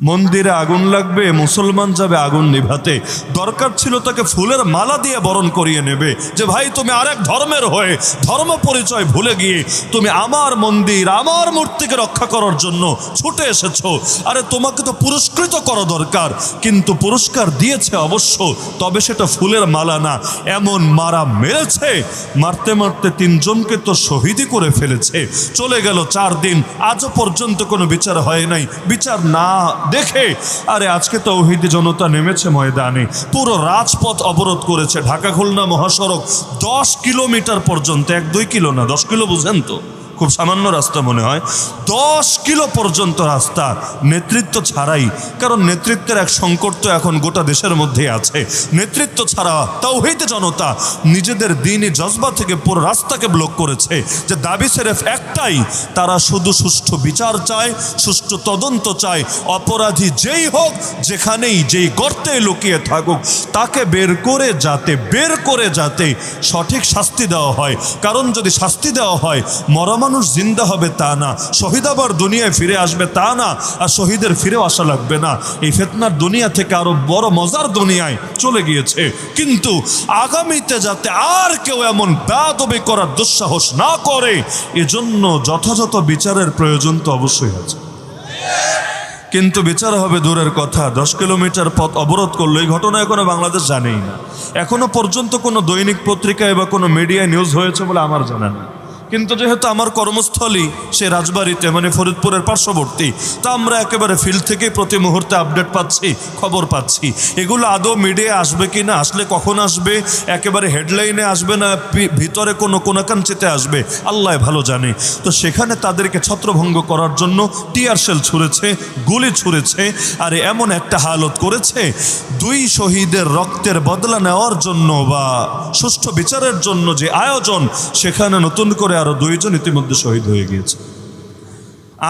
মন্দিরে আগুন লাগবে, মুসলমান যাবে আগুন নিভাতে। দরকার ছিল তাকে ফুলের মালা দিয়ে বরণ করিয়ে নেবে, যে ভাই তুমি আরেক ধর্মের হয়ে ধর্ম পরিচয় ভুলে গিয়ে তুমি আমার মন্দির আমার মূর্তিকে রক্ষা করার জন্য ছুটে এসেছো। আরে তোমাকে তো পুরস্কৃত করা দরকার, কিন্তু পুরস্কার দিয়েছে অবশ্য, তবে সেটা ফুলের মালা না। এমন মারা মেরেছে, মারতে মারতে 3 জনকে তো শহীদই করে ফেলেছে। চলে গেল 4 দিন, আজও পর্যন্ত কোনো বিচার হয় নাই। বিচার না দেখে আরে আজকে তৌহিদি জনতা নেমেছে ময়দানে, পুরো রাজপথ অবরোধ করেছে। ঢাকা খুলনা মহাসড়ক 10 কিলোমিটার পর্যন্ত, 1-2 কিলো না, 10 কিলো বুঝেন তো, খুব সামান্য রাস্তা মনে হয়, 10 কিলো পর্যন্ত রাস্তা নেতৃত্ব ছাড়াই। কারণ নেতৃত্বের এক সংকট তো এখন গোটা দেশের মধ্যে আছে। নেতৃত্ব ছাড়া তাওহীদি জনতা নিজেদের দ্বীনি জজবা থেকে পুরো রাস্তাকে ব্লক করেছে, যে দাবি সেরেফ একটাই, তারা শুধু সুষ্ঠু বিচার চায়, সুষ্ঠু তদন্ত চায়। অপরাধী যেই হোক, যেখানেই যেই গর্তে লুকিয়ে থাকুক, তাকে বের করে যাতে সঠিক শাস্তি দেওয়া হয়। কারণ যদি শাস্তি দেওয়া হয়, মরা মানুষ জিন্দা হবে তা না, শহীদ আবার দুনিয়ায় ফিরে আসবে তা না, আর শহীদের ফিরেও আসা লাগবে না। এই ফিতনার দুনিয়া থেকে আরো বড় মজার দুনিয়ায় চলে গিয়েছে। কিন্তু আগামীতে যাতে আর কেউ এমন বেয়াদবি করার দুঃসাহস না করে, এজন্য যথাযথ বিচারের প্রয়োজন তো অবশ্যই আছে। কিন্তু বিচার হবে দূরের কথা, 10 কিলোমিটার পথ অবরোধ করলো। এই ঘটনা এখনো বাংলাদেশ জানেই না। এখনো পর্যন্ত কোনো দৈনিক পত্রিকায় বা কোনো মিডিয়ায় নিউজ হয়েছে বলে আমার জানা নেই। কিন্তু যেহেতু আমার কর্মস্থলী সে রাজবাড়িতে, মানে ফরিদপুরের পার্শ্ববর্তী, তা আমরা একেবারে ফিল্ড থেকে প্রতি মুহূর্তে আপডেট পাচ্ছি, খবর পাচ্ছি। এগুলো আদৌ মিডিয়া আসবে কি না, আসলে কখন আসবে, একেবারে হেডলাইনে আসবে না ভিতরে কোনো কোনাকাঞ্চিতে আসবে, আল্লাহ ভালো জানে। তো সেখানে তাদেরকে ছত্রভঙ্গ করার জন্য টিয়ার শেল ছুঁড়েছে, গুলি ছুঁড়েছে। আর এমন একটা হালত করেছে, 2 শহীদের রক্তের বদলা নেওয়ার জন্য বা সুষ্ঠু বিচারের জন্য যে আয়োজন, সেখানে নতুন করে আরো 2 জন ইতিমধ্যে শহীদ হয়ে গিয়েছে।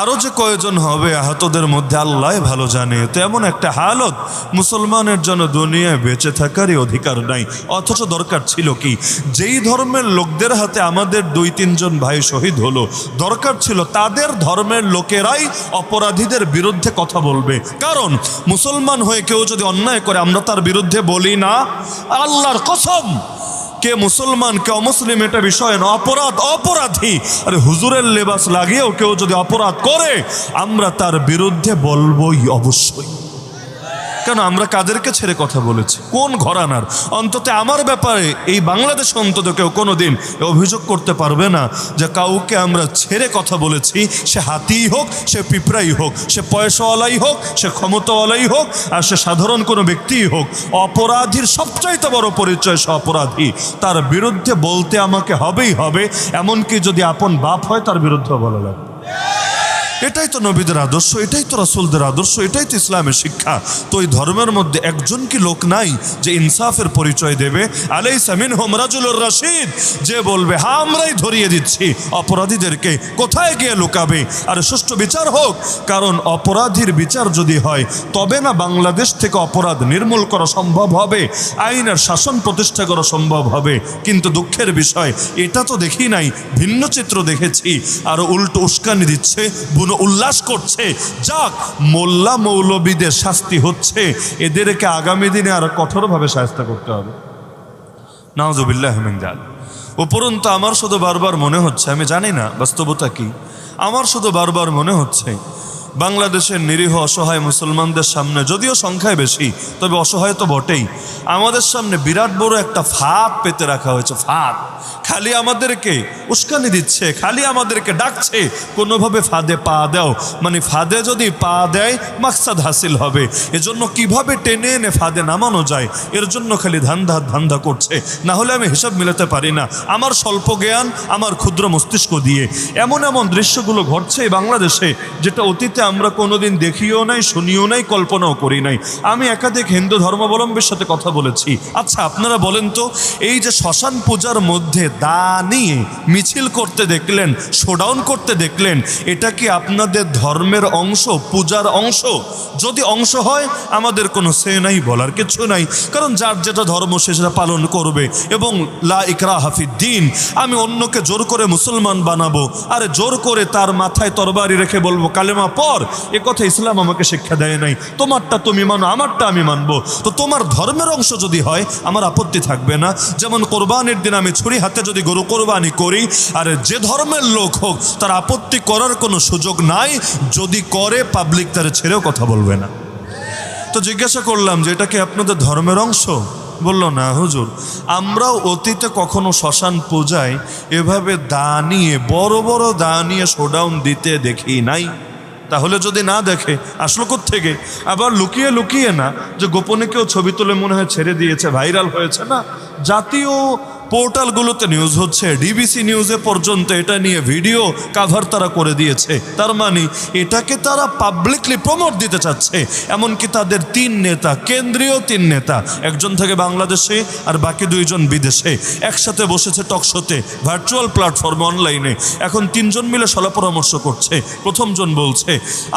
আরো যে কয়জন হবে আহতদের মধ্যে আল্লাহ ভালো জানে। তো এমন একটা হালত, মুসলমানের জন্য দুনিয়ায় বেঁচে থাকারই অধিকার নাই। অথচ দরকার ছিল কি, যেই ধর্মের লোকদের হাতে আমাদের 2-3 জন ভাই শহীদ হলো, দরকার ছিল তাদের ধর্মের লোকেরাই অপরাধীদের বিরুদ্ধে কথা বলবে। কারণ মুসলমান হয়ে কেউ যদি অন্যায় করে, আমরা তার বিরুদ্ধে বলি না। আল্লাহর কসম, কে মুসলমান কে অমুসলিম এটা বিষয় না, অপরাধী। আরে হুজুরের লেবাস লাগিয়েও কেউ যদি অপরাধ করে, আমরা তার বিরুদ্ধে বলবই অবশ্যই। কেন, আমরা কাদেরকে ছেড়ে কথা বলেছি, কোন ঘরানার? অন্তত আমার ব্যাপারে এই বাংলাদেশ অন্তত কেউ কোনোদিন অভিযোগ করতে পারবে না যে কাউকে আমরা ছেড়ে কথা বলেছি। সে হাতিই হোক, সে পিঁপড়াই হোক, সে পয়সাওয়ালাই হোক, সে ক্ষমতাওয়ালাই হোক, আর সে সাধারণ কোনো ব্যক্তিই হোক। অপরাধীর সবচাইতে বড় পরিচয় সে অপরাধী। তার বিরুদ্ধে বলতে আমাকে হবেই হবে, এমনকি যদি আপন বাপ হয় তার বিরুদ্ধে বলা লাগবে। এটাই তো নবীদের আদর্শ, এটাই তো রাসূলদের আদর্শ, এটাই তো ইসলামের শিক্ষা। তো এই ধর্মের মধ্যে একজন কি লোক নাই যে ইনসাফের পরিচয় দেবে? আলাইসা মিনহুম রাজুলুর রাশিদ, যে বলবে হ্যাঁ আমরাই ধরিয়ে দিচ্ছি অপরাধীদেরকে, কোথায় গিয়ে লুকাবে? আর সুষ্ঠু বিচার হোক। কারণ অপরাধীর বিচার যদি হয়, তবে না বাংলাদেশ থেকে অপরাধ নির্মূল করা সম্ভব হবে, আইনের শাসন প্রতিষ্ঠা করা সম্ভব হবে। কিন্তু দুঃখের বিষয়, এটা তো দেখি নাই, ভিন্ন চিত্র দেখেছি। আর উল্টো উস্কানি দিচ্ছে, উল্লাস করছে। যাক, মোল্লা মৌলবীদের শাস্তি হচ্ছে, এদেরকে আগামী দিনে আরো কঠোরভাবে শাস্তি করতে হবে। নাউজুবিল্লাহ মিন যালিক। উপরন্তু আমার শুধু বারবার মনে হচ্ছে, আমি জানি না বাস্তবতা কি, আমার শুধু বারবার মনে হচ্ছে বাংলাদেশের নিরীহ অসহায় মুসলমানদের সামনে, যদিও সংখ্যায় বেশি তবে অসহায় তো বটেই, আমাদের সামনে বিরাট বড় একটা ফাঁদ পেতে রাখা হয়েছে। ফাঁদ, খালি আমাদেরকে উস্কানি দিচ্ছে, খালি আমাদেরকে ডাকছে কোনোভাবে ফাঁদে পা দাও। মানে ফাঁদে যদি পা দেয় মাকসাদ হাসিল হবে, এজন্য কিভাবে টেনে এনে ফাঁদে নামানো যায় এর জন্য খালি ধান্দা করছে। না হলে আমি হিসাব মিলাতে পারি না আমার স্বল্প জ্ঞান, আমার ক্ষুদ্র মস্তিষ্ক দিয়ে। এমন দৃশ্যগুলো ঘটছে বাংলাদেশে, যেটা অতীতে আমরা কোনোদিন দেখিও নাই, শুনিও নাই, কল্পনাও করি নাই। আমি একাধিক হিন্দু ধর্মাবলম্বীর সাথে কথা বলেছি। আচ্ছা আপনারা বলেন তো, এই যে শ্মশান পূজার মধ্যে দা নিয়ে মিছিল করতে দেখলেন, শোডাউন করতে দেখলেন, এটা কি আপনাদের ধর্মের অংশ, পূজার অংশ? যদি অংশ হয় আমাদের কোনো সে নাই, বলার কিছু নাই। কারণ যার যেটা ধর্ম সে সেটা পালন করবে। এবং লা ইকরাহা ফিদ্দীন, আমি অন্যকে জোর করে মুসলমান বানাবো, আরে জোর করে তার মাথায় তরবারি রেখে বলবো কালেমা পড়, কর, এ কথা ইসলাম আমাকে শিক্ষা দেয় নাই। তোমারটা তুমি মানো, আমারটা আমি মানবো। তো তোমার ধর্মের অংশ যদি হয় আমার আপত্তি থাকবে না। যেমন কোরবানির দিন আমি ছুরি হাতে যদি গরু কোরবানি করি, আর যে ধর্মের লোক হোক তার আপত্তি করার কোনো সুযোগ নাই। যদি করে পাবলিক তারে ছেড়েও কথা বলবে না। তো জিজ্ঞাসা করলাম যে এটা কি আপনাদের ধর্মের অংশ? বলল না হুজুর, আমরাও অতীতে কখনো শ্মশান পূজায় এভাবে দা নিয়ে, বড় বড় দা নিয়ে শোডাউন দিতে দেখি নাই। তাহলে যদি না দেখে আসলো কোত্থেকে? আবার লুকিয়ে লুকিয়ে না, যে গোপনে কেউ ছবি তুলে মনে হয় ছেড়ে দিয়েছে, ভাইরাল হয়েছে না, জাতীয় পোর্টালগুলোতে নিউজ হচ্ছে, ডিবিসি নিউজে পর্যন্ত এটা নিয়ে ভিডিও কাভার তারা করে দিয়েছে। তার মানে এটাকে তারা পাবলিকলি প্রমোট দিতে চাচ্ছে। এমনকি তাদের 3 নেতা, কেন্দ্রীয় 3 নেতা, একজন থেকে বাংলাদেশে আর বাকি 2 জন বিদেশে, একসাথে বসেছে টকশোতে, ভার্চুয়াল প্ল্যাটফর্মে, অনলাইনে। এখন 3 জন মিলে সলা পরামর্শ করছে। প্রথম জন বলছে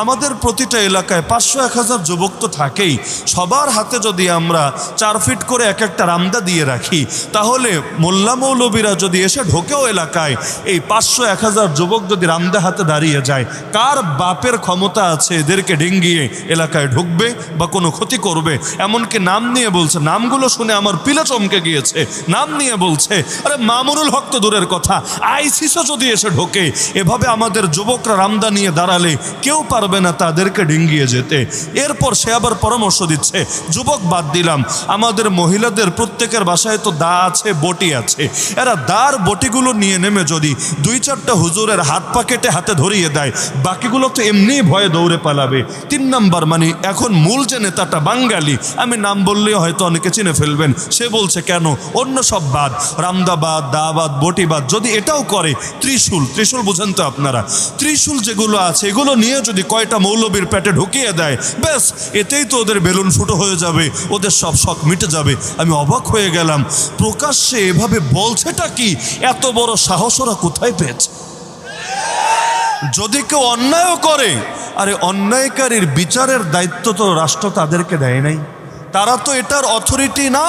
আমাদের প্রতিটা এলাকায় 500-1000 যুবক তো থাকেই, সবার হাতে যদি আমরা 4 ফিট করে এক একটা রামদা দিয়ে রাখি, তাহলে মোল্লা মৌলবীরা যদি এসে ঢোকেও এলাকায়, এই 500-1000 যুবক যদি রামদা হাতে দাঁড়িয়ে যায়, কার বাপের ক্ষমতা আছে এদেরকে ডিঙ্গিয়ে এলাকায় ঢুকবে বা কোনো ক্ষতি করবে? এমনকি নাম নিয়ে বলছে, নামগুলো শুনে আমার পিলে চমকে গিয়েছে। নাম নিয়ে বলছে, আরে মামুনুল হক তো দূরের কথা, আইসিসও যদি এসে ঢোকে, এভাবে আমাদের যুবকরা রামদা নিয়ে দাঁড়ালে কেউ পারবে না তাদেরকে ডিঙ্গিয়ে যেতে। এরপর সে আবার পরামর্শ দিচ্ছে, যুবক বাদ দিলাম, আমাদের মহিলাদের প্রত্যেকের বাসায় তো দা আছে, বটি আছে, এরা দার বটিগুলো নিয়ে নেমে যদি 2-4টা হুজুরের হাত পা কেটে হাতে ধরিয়ে দেয়, বাকিগুলো তো এমনি ভয়ে দৌড়ে পালাবে। 3 নাম্বার, মানে এখন মূল যে নেতাটা বাঙালি, আমি নাম বললেই হয়তো অনেকে চিনে ফেলবেন, সে বলছে কেন, অন্য সব বাদ, রামদাবাদ, দাবাদ, বটিবাদ, যদি এটাও করে, ত্রিশূল বুঝেন তো আপনারা, ত্রিশূল যেগুলো আছে এগুলো নিয়ে যদি কয়টা মৌলবীর পেটে ঢুকিয়ে দেয়, ব্যাস এতেই তো ওদের বেলুন ফুটো হয়ে যাবে, ওদের সব শখ মিটে যাবে। আমি অবাক হয়ে গেলাম, প্রকাশ্যে এভাবে বলছেটা কি? এত বড় সাহস ওরা কোথায় পেয়েছে? যদি কেউ অন্যায়ও করে, আরে অন্যায়কারীর বিচারের দায়িত্ব তো রাষ্ট্র তাদেরকে দেয় নাই, তারা তো এটার অথরিটি না।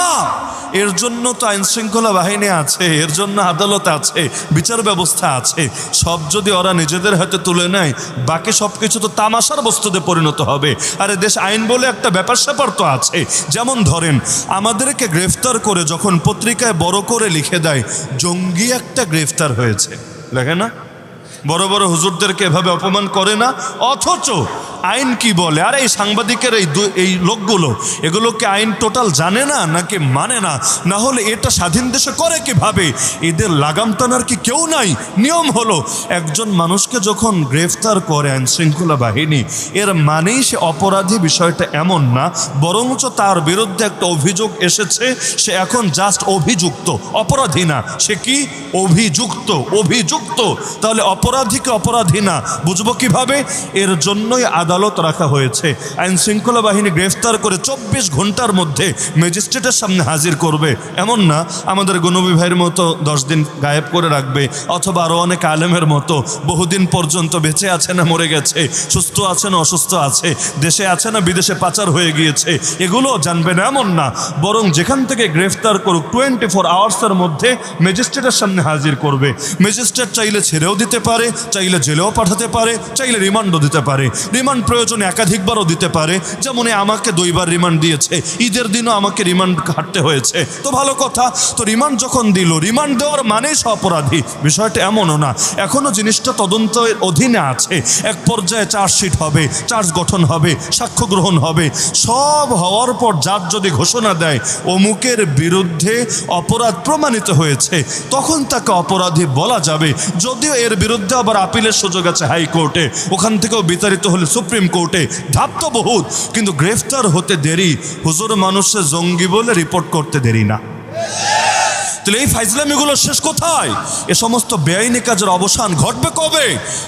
এর জন্য তো আইন শৃঙ্খলা বাহিনী আছে, এর জন্য আদালত আছে, বিচার ব্যবস্থা আছে। সব যদি ওরা নিজেদের হাতে তুলে নেয়, বাকি সব কিছু তো তামাশার বস্তুতে পরিণত হবে। আরে দেশ আইন বলে একটা ব্যাপার স্যাপার তো আছে। যেমন ধরেন, আমাদেরকে গ্রেফতার করে যখন পত্রিকায় বড় করে লিখে দেয় জঙ্গি একটা গ্রেফতার হয়েছে, লেখে না? বড় বড় হুজুরদেরকে এভাবে অপমান করে না, অথচ আইন কি বলে? আর এই সাংবাদিকের এই লোকগুলো, এগুলোকে আইন টোটাল জানে না নাকি মানে না? না হলে এটা স্বাধীন দেশে করে কিভাবে? এদের লাগাম টানার কি কেউ নাই? নিয়ম হলো, একজন মানুষকে যখন গ্রেফতার করে আইন শৃঙ্খলা বাহিনী, এর মানেই সে অপরাধী, বিষয়টা এমন না, বরঞ্চ তার বিরুদ্ধে একটা অভিযোগ এসেছে, সে এখন জাস্ট অভিযুক্ত, অপরাধী না। সে কি? অভিযুক্ত। তাহলে অপরাধীকে অপরাধী না বুঝবো কিভাবে? এর জন্যই আদালত রাখা হয়েছে। আইন শৃঙ্খলা বাহিনী গ্রেফতার করে 24 ঘন্টার মধ্যে ম্যাজিস্ট্রেটের সামনে হাজির করবে, এমন না আমাদের গণবী ভাইয়ের মতো 10 দিন গায়েব করে রাখবে, অথবা আরও অনেক আলেমের মতো বহুদিন পর্যন্ত বেঁচে আছে না মরে গেছে, সুস্থ আছে না অসুস্থ আছে, দেশে আছে না বিদেশে পাচার হয়ে গিয়েছে, এগুলো জানবে না, এমন না। বরং যেখান থেকে গ্রেফতার করুক 24 আওয়ার্সের মধ্যে ম্যাজিস্ট্রেটের সামনে হাজির করবে। ম্যাজিস্ট্রেট চাইলে ছেড়েও দিতে পারে, চাইলে জেলেও পাঠাতে পারে, চাইলে রিমান্ডও দিতে পারে। রিমান্ড প্রয়োজনে একাধিকবারও দিতে পারে। যেমন আমাকে 2 বার রিমান্ড দিয়েছে, ঈদের দিনও আমাকে রিমান্ড কাটতে হয়েছে, তো ভালো কথা। তো রিমান্ড যখন দিল, রিমান্ড দেওয়ার মানেই সে অপরাধী, বিষয়টা এমনও না। এখনও জিনিসটা তদন্তের অধীনে আছে। এক পর্যায়ে চার্জশিট হবে, চার্জ গঠন হবে, সাক্ষ্য গ্রহণ হবে। সব হওয়ার পর জাজ যদি ঘোষণা দেয় অমুকের বিরুদ্ধে অপরাধ প্রমাণিত হয়েছে, তখন তাকে অপরাধী বলা যাবে। যদিও এর বিরুদ্ধে আবার আপিলের সুযোগ আছে হাইকোর্টে, ওখান থেকেও বিতাড়িত হলে সুপ্রিম কোর্টে, ধাপ তো বহুত। কিন্তু গ্রেফতার হতে দেরি, হুজুর মানুষের জঙ্গি বলে রিপোর্ট করতে দেরি না। তাহলে এই ফাইজলামিগুলো শেষ কোথায়? এ সমস্ত বেআইনি কাজের অবসান ঘটবে কবে?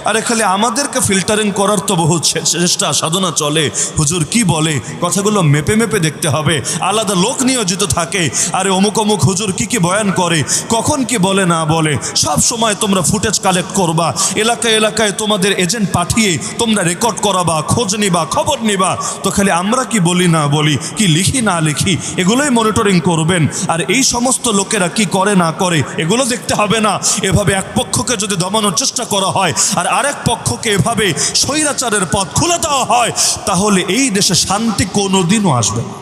আরে খালি আমাদেরকে ফিল্টারিং করার তো বহু চেষ্টা সাধনা চলে। হুজুর কি বলে, কথাগুলো মেপে মেপে দেখতে হবে। আলাদা লোক নিয়োজিত থাকে, আরে অমুক অমুক হুজুর কি বয়ান করে, কখন কি বলে না বলে, সব সময় তোমরা ফুটেজ কালেক্ট করবা, এলাকায় এলাকায় তোমাদের এজেন্ট পাঠিয়ে তোমরা রেকর্ড করাবা, খোঁজ নিবা, খবর নিবা। তো খালি আমরা কি বলি না বলি, কি লিখি না লিখি, এগুলোই মনিটরিং করবেন। আর এই সমস্ত লোকেরা কি কি করে না করে এগুলো দেখতে হবে না। এভাবে এক পক্ষকে যদি দমানোর চেষ্টা করা হয় আর আরেক পক্ষকে এভাবে স্বৈরাচারের পথ খুলে দেওয়া হয়, তাহলে এই দেশে শান্তি কোনোদিনও আসবে না।